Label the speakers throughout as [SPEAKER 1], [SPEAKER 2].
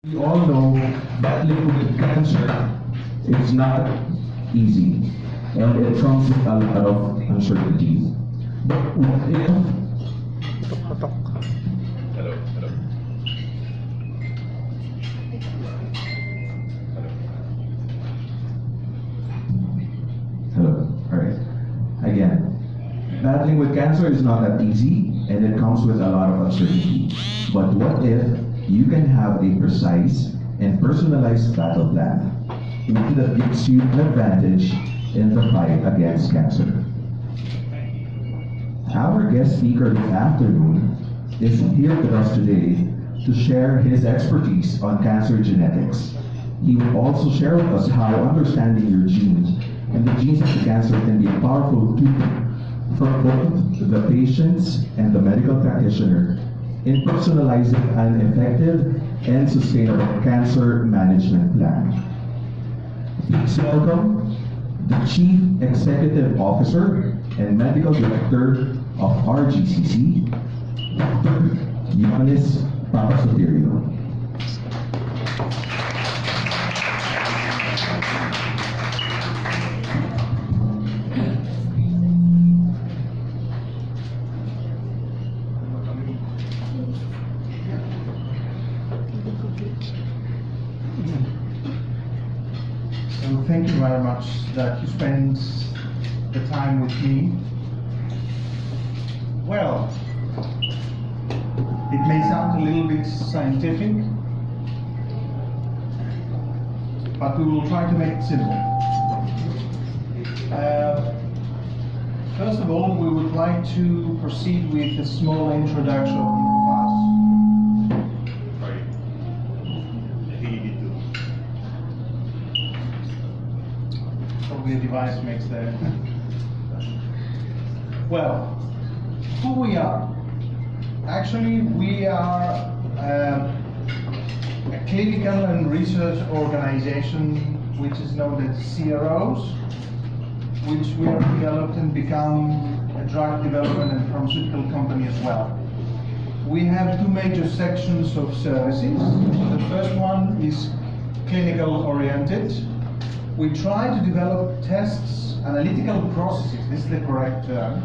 [SPEAKER 1] We all know battling with cancer is not easy, and it comes with a lot of uncertainty. But what if?
[SPEAKER 2] Hello.
[SPEAKER 1] All right. Again, battling with cancer is not that easy, and it comes with a lot of uncertainty. But what if you can have a precise and personalized battle plan, one that gives you an advantage in the fight against cancer? Our guest speaker this afternoon is here with us today to share his expertise on cancer genetics. He will also share with us how understanding your genes and the genes of the cancer can be a powerful tool for both the patients and the medical practitioner in personalizing an effective and sustainable cancer management plan. Please welcome the Chief Executive Officer and Medical Director of RGCC, Dr. Ioannis Papasotiriou.
[SPEAKER 3] Thank you very much that you spend the time with me. Well, it may sound a little bit scientific, but we will try to make it simple. First of all, we would like to proceed with a small introduction of us.
[SPEAKER 2] Sorry. I think you need to.
[SPEAKER 3] Probably a device makes the... Well, who we are. Actually, we are a clinical and research organization which is known as CROs, which we have developed and become a drug development and pharmaceutical company as well. We have two major sections of services. The first one is clinical oriented. We try to develop tests, analytical processes, this is the correct term,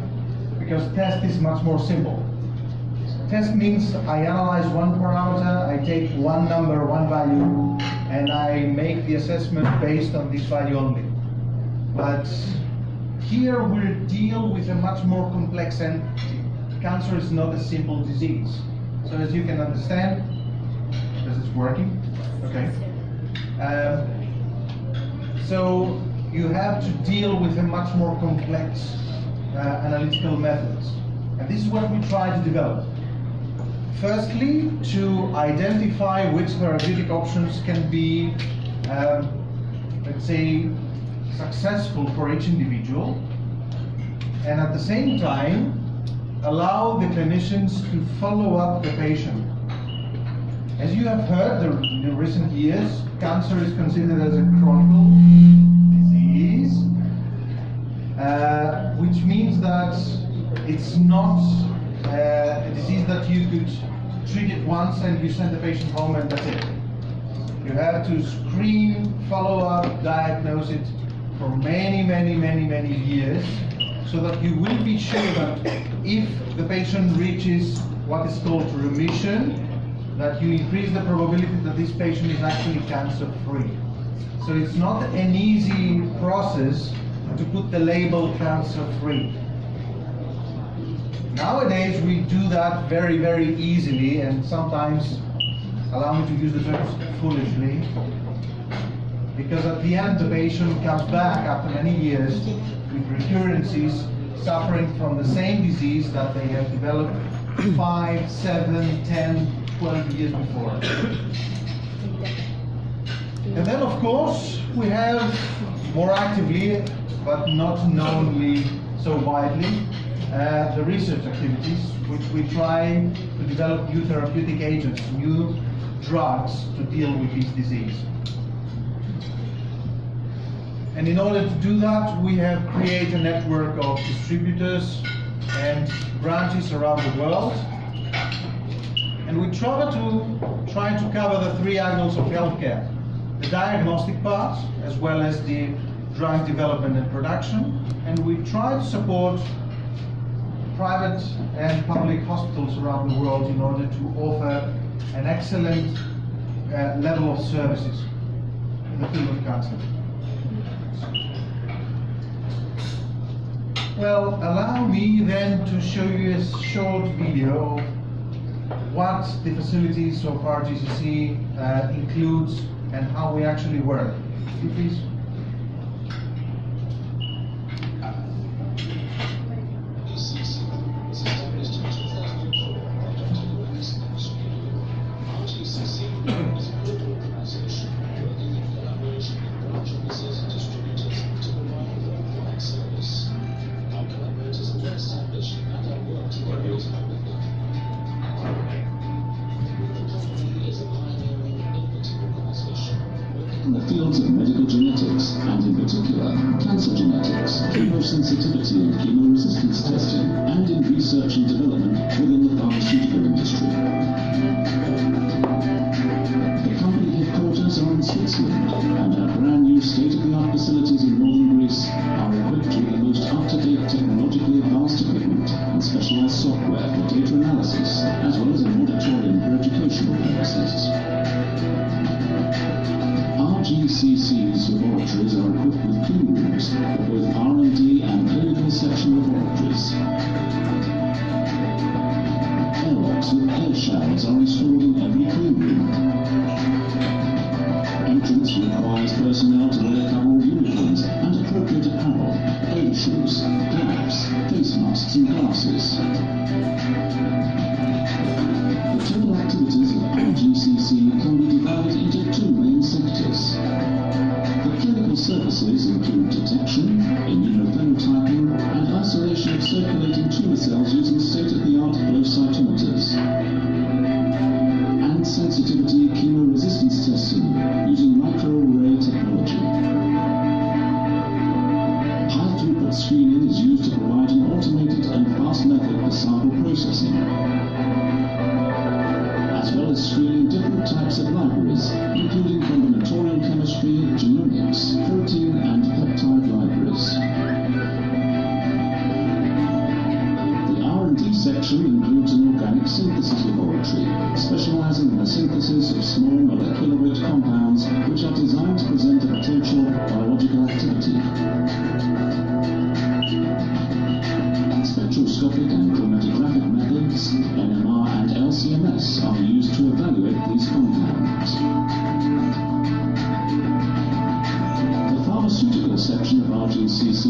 [SPEAKER 3] because test is much more simple. Test means I analyze one parameter, I take one number, one value, and I make the assessment based on this value only. But here we deal with a much more complex entity. Cancer is not a simple disease. So as you can understand, this is working, okay? So you have to deal with a much more complex analytical methods. And this is what we try to develop. Firstly, to identify which therapeutic options can be, let's say, successful for each individual, and at the same time, allow the clinicians to follow up the patient. As you have heard in the recent years, cancer is considered as a chronic disease, which means that it's not a disease that you could treat it once and you send the patient home and that's it. You have to screen, follow up, diagnose it for many years, so that you will be sure that if the patient reaches what is called remission, that you increase the probability that this patient is actually cancer-free. So it's not an easy process to put the label cancer-free. Nowadays we do that very easily, and sometimes, allow me to use the terms foolishly, because at the end the patient comes back after many years with recurrences, suffering from the same disease that they have developed 5, 7, 10, 12 years before. And then of course we have more actively, but not knownly so widely, the research activities, which we try to develop new therapeutic agents, new drugs to deal with this disease. And in order to do that, we have created a network of distributors and branches around the world. And we try to cover the three angles of healthcare: the diagnostic part, as well as the drug development and production. And we try to support private and public hospitals around the world in order to offer an excellent level of services in the field of cancer. Well, allow me then to show you a short video of what the facilities of RGCC includes and how we actually work. Please.
[SPEAKER 4] In the fields of medical genetics, and in particular, cancer genetics, chemosensitivity and chemoresistance testing, and in research and development within the pharmaceutical industry. The company headquarters are in Switzerland, and our brand new state-of-the-art facilities in northern Greece are equipped with the most up-to-date technologically advanced equipment and specialized software for data analysis, as well as an auditorium for educational purposes. RGCC's laboratories are equipped with clean rooms for both R&D and clinical section laboratories. Airlocks with air showers are installed in every clean room. Entrance requires personnel to wear coverall uniforms and appropriate apparel, air shoes, gloves, face masks and glasses. The total activities of RGCC can be divided into two main sectors. The clinical services include detection, immunophenotyping, and isolation of circulating tumor cells using state-of-the-art flow cytometers, and sensitivity chemoresistance testing using microarray technology. High-throughput screening is used to provide an automated and fast method for sample processing, as well as screening different types of libraries, including combinatorial chemistry, genomics, protein and peptide libraries. The R&D section includes an organic synthesis laboratory, specializing in the synthesis of small molecular weight compounds which are designed to present a potential biological activity. Spectroscopic and chromatographic methods, NMR and LCMS, are used to evaluate these compounds. The pharmaceutical section of RGCC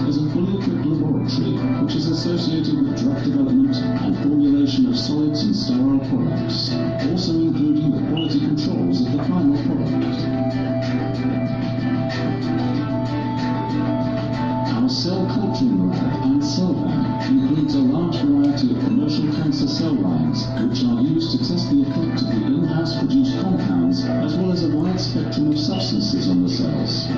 [SPEAKER 4] is a fully equipped laboratory which is associated with drug development and formulation of solids and sterile products, also including the quality controls of the final product. Our cell culturing lab and cell bank includes a large variety of commercial cancer cell lines which are used to test the effect of the in-house produced compounds as well as a wide spectrum of substances on the cells.